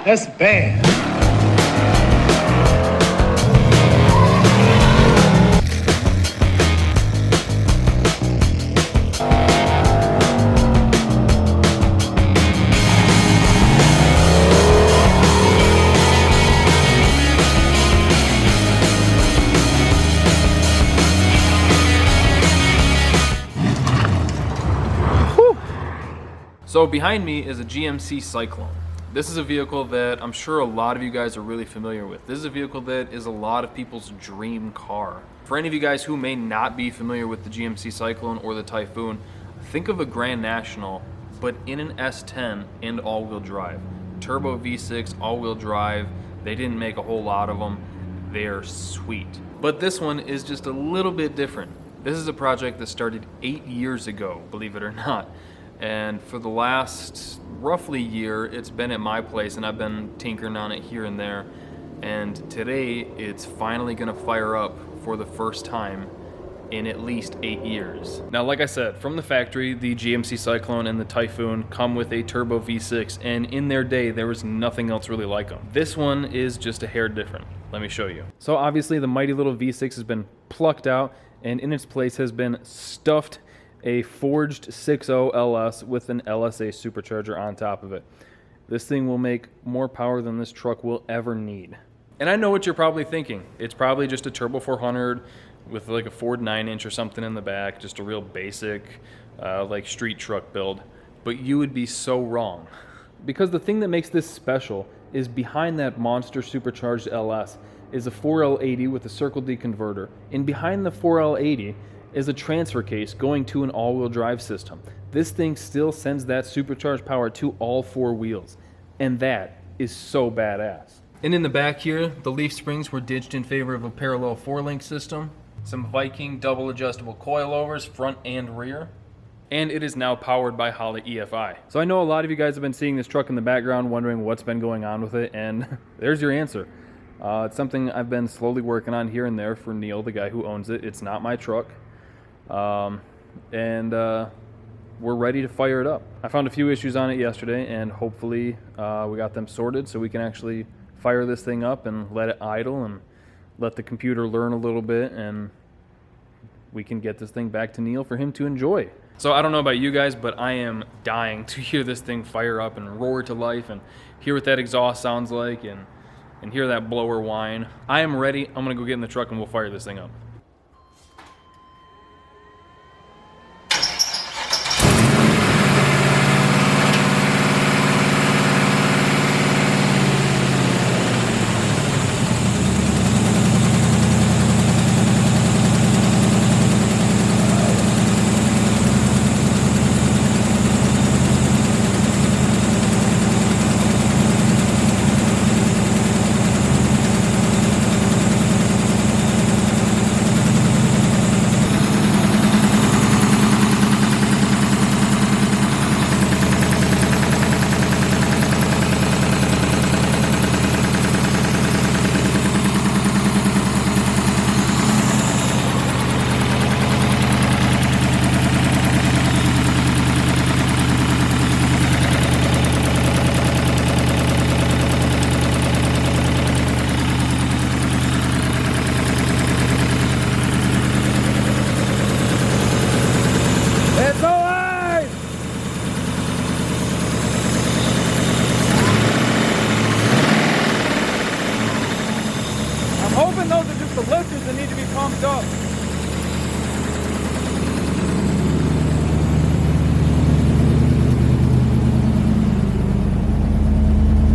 That's bad. So behind me is a GMC Syclone. This is a vehicle that I'm sure a lot of you guys are really familiar with. This is a vehicle that is a lot of people's dream car. For any of you guys who may not be familiar with the GMC Syclone or the Typhoon, think of a Grand National, but in an S10 and all-wheel drive. Turbo V6, all-wheel drive. They didn't make a whole lot of them. They're sweet. But this one is just a little bit different. This is a project that started 8 years ago, believe it or not. And for the last roughly year, it's been at my place and I've been tinkering on it here and there. And today, it's finally gonna fire up for the first time in at least 8 years. Now, like I said, from the factory, the GMC Syclone and the Typhoon come with a turbo V6, and in their day, there was nothing else really like them. This one is just a hair different. Let me show you. So obviously, the mighty little V6 has been plucked out, and in its place has been stuffed a forged 6.0 LS with an LSA Supercharger on top of it. This thing will make more power than this truck will ever need. And I know what you're probably thinking. It's probably just a Turbo 400 with like a Ford 9-inch or something in the back, just a real basic like street truck build. But you would be so wrong. Because the thing that makes this special is behind that monster supercharged LS is a 4L80 with a Circle D converter. And behind the 4L80 is a transfer case going to an all-wheel drive system. This thing still sends that supercharged power to all four wheels, and that is so badass. And in the back here, the leaf springs were ditched in favor of a parallel 4-link system, some Viking double adjustable coilovers front and rear, and it is now powered by Holley EFI. So I know a lot of you guys have been seeing this truck in the background wondering what's been going on with it, and there's your answer. It's something I've been slowly working on here and there for Neil, the guy who owns it. It's not my truck. We're ready to fire it up. I found a few issues on it yesterday, and hopefully we got them sorted so we can actually fire this thing up and let it idle and let the computer learn a little bit, and we can get this thing back to Neil for him to enjoy. So I don't know about you guys, but I am dying to hear this thing fire up and roar to life and hear what that exhaust sounds like and hear that blower whine. I am ready. I'm gonna go get in the truck and we'll fire this thing up.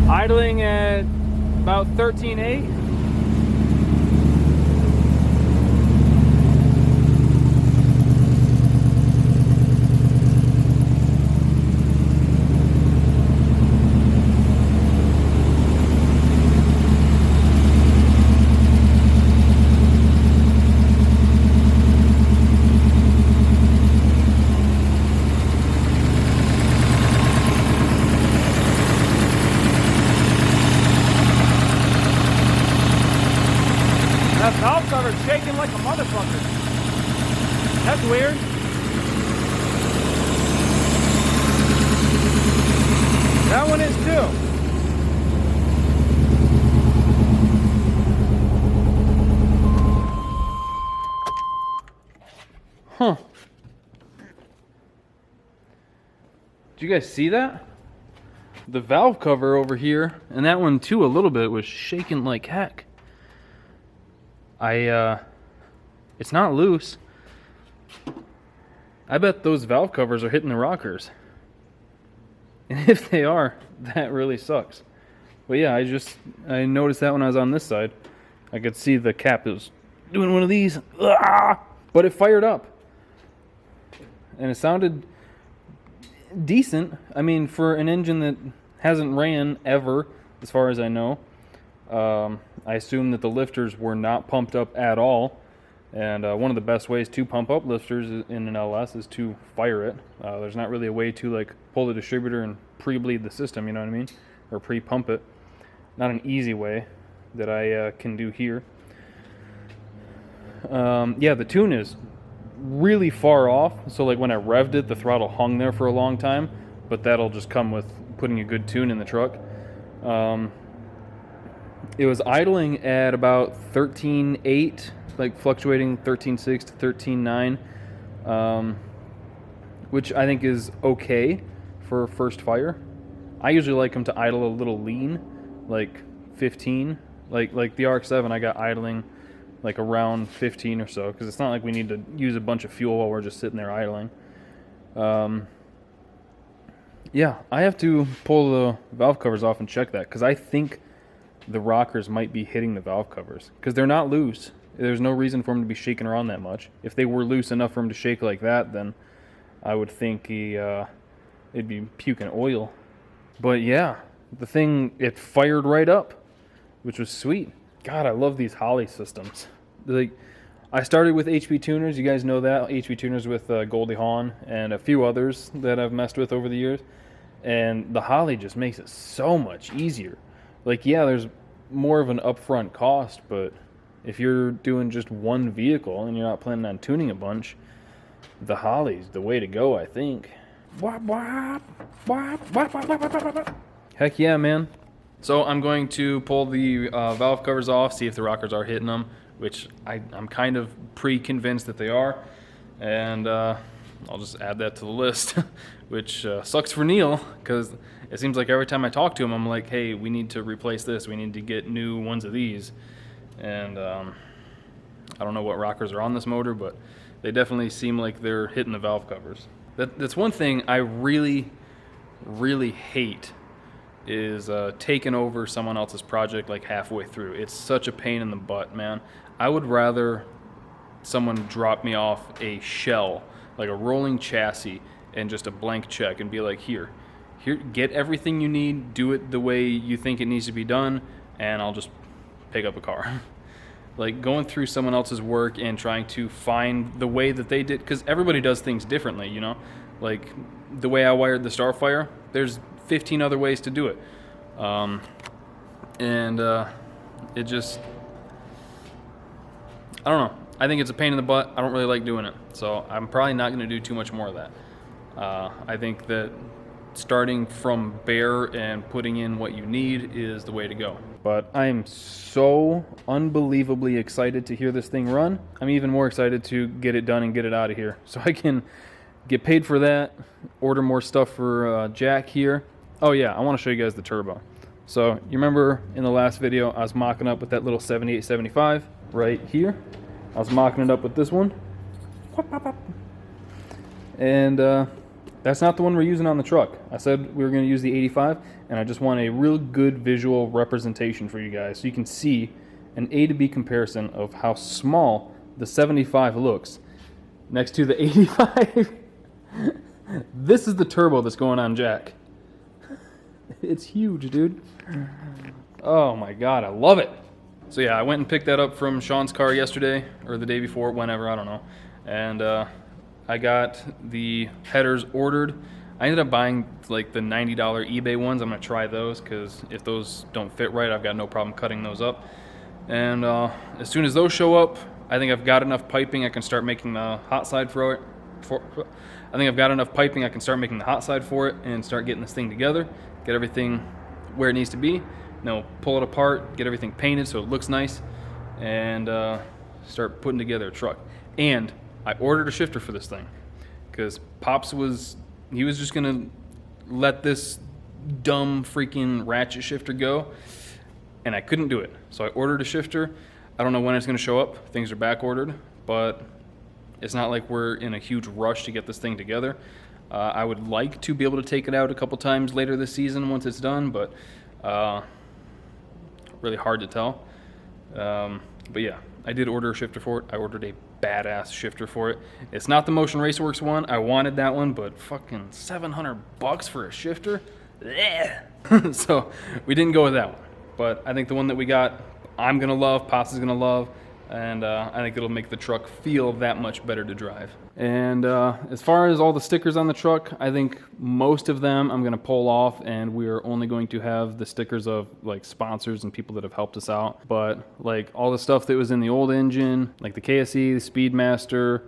Idling at about 13.8. That valve cover's shaking like a motherfucker. That's weird. That one is too. Huh. Did you guys see that? The valve cover over here, and that one too a little bit, was shaking like heck. It's not loose. I bet those valve covers are hitting the rockers. And if they are, that really sucks. But yeah, I noticed that when I was on this side. I could see the cap was doing one of these. But it fired up. And it sounded decent. I mean, for an engine that hasn't ran ever, as far as I know. I assume that the lifters were not pumped up at all. And one of the best ways to pump up lifters in an LS is to fire it. There's not really a way to like pull the distributor and pre-bleed the system, you know what I mean? Or pre-pump it. Not an easy way that I can do here. Yeah, the tune is really far off. So like when I revved it, the throttle hung there for a long time. But that'll just come with putting a good tune in the truck. It was idling at about 13.8, like fluctuating 13.6 to 13.9, which I think is okay for first fire. I usually like them to idle a little lean, like 15. Like the RX-7, I got idling like around 15 or so, because it's not like we need to use a bunch of fuel while we're just sitting there idling. Yeah, I have to pull the valve covers off and check that, because I think the rockers might be hitting the valve covers, because they're not loose. There's no reason for them to be shaking around that much. If they were loose enough for them to shake like that, then I would think it'd be puking oil. But yeah, the thing, it fired right up, which was sweet. God, I love these Holley systems. Like, I started with HP tuners. You guys know that. HP tuners with Goldie Hawn and a few others that I've messed with over the years. And the Holley just makes it so much easier. Like, yeah, there's more of an upfront cost, but if you're doing just one vehicle and you're not planning on tuning a bunch, the Holley's the way to go, I think. Heck yeah, man. So I'm going to pull the valve covers off, see if the rockers are hitting them, which I'm kind of pre-convinced that they are. And I'll just add that to the list, which sucks for Neil, because it seems like every time I talk to him, I'm like, hey, we need to replace this. We need to get new ones of these. And I don't know what rockers are on this motor, but they definitely seem like they're hitting the valve covers. That's one thing I really, really hate, is taking over someone else's project like halfway through. It's such a pain in the butt, man. I would rather someone drop me off a shell, like a rolling chassis, and just a blank check, and be like, here, get everything you need, do it the way you think it needs to be done, and I'll just pick up a car. Like, going through someone else's work and trying to find the way that they did, because everybody does things differently, you know? Like, the way I wired the Starfire, there's 15 other ways to do it. It just, I don't know. I think it's a pain in the butt. I don't really like doing it. So I'm probably not going to do too much more of that. I think that starting from bare and putting in what you need is the way to go. But I'm so unbelievably excited to hear this thing run. I'm even more excited to get it done and get it out of here, so I can get paid for that, order more stuff for Jack here. Oh yeah, I want to show you guys the turbo. So you remember in the last video I was mocking up with that little 7875 right here. I was mocking it up with this one. And that's not the one we're using on the truck. I said we were going to use the 85, and I just want a real good visual representation for you guys so you can see an A to B comparison of how small the 75 looks next to the 85. This is the turbo that's going on Jack. It's huge, dude. Oh my god, I love it. So yeah, I went and picked that up from Sean's car yesterday, or the day before, whenever, I don't know. And I got the headers ordered. I ended up buying like the $90 eBay ones. I'm gonna try those, because if those don't fit right, I've got no problem cutting those up. And as soon as those show up, I think I've got enough piping I can start making the hot side for it. I think I've got enough piping I can start making the hot side for it and start getting this thing together, get everything where it needs to be. Now pull it apart, get everything painted so it looks nice, and start putting together a truck. And I ordered a shifter for this thing because Pops he was just gonna let this dumb freaking ratchet shifter go, and I couldn't do it. So I ordered a shifter. I don't know when it's gonna show up. Things are back ordered, but it's not like we're in a huge rush to get this thing together. I would like to be able to take it out a couple times later this season once it's done, but really hard to tell. But yeah, I did order a shifter for it. I ordered a badass shifter for it. It's not the Motion Raceworks one. I wanted that one, but fucking $700 for a shifter? So we didn't go with that one. But I think the one that we got, I'm gonna love, Pops is gonna love, and I think it'll make the truck feel that much better to drive. And as far as all the stickers on the truck, I think most of them I'm gonna pull off, and we're only going to have the stickers of like sponsors and people that have helped us out. But like all the stuff that was in the old engine, like the KSE, the Speedmaster,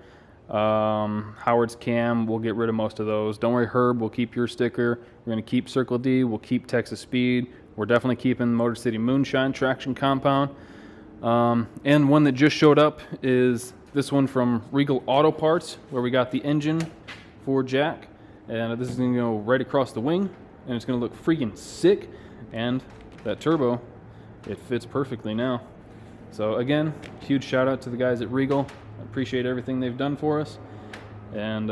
Howard's cam, we'll get rid of most of those. Don't worry, Herb, we'll keep your sticker. We're gonna keep Circle D, we'll keep Texas Speed. We're definitely keeping Motor City Moonshine traction compound. And one that just showed up is this one from Regal Auto Parts, where we got the engine for Jack. And this is gonna go right across the wing, and it's gonna look freaking sick. And that turbo, it fits perfectly now. So again, huge shout out to the guys at Regal. I appreciate everything they've done for us. And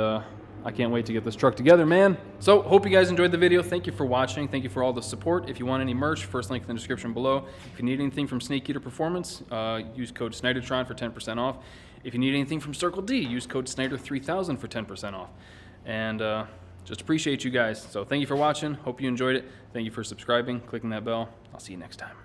I can't wait to get this truck together, man. So, hope you guys enjoyed the video. Thank you for watching. Thank you for all the support. If you want any merch, first link in the description below. If you need anything from Snake Eater Performance, use code Snydertron for 10% off. If you need anything from Circle D, use code Snyder3000 for 10% off. And just appreciate you guys. So, thank you for watching. Hope you enjoyed it. Thank you for subscribing, clicking that bell. I'll see you next time.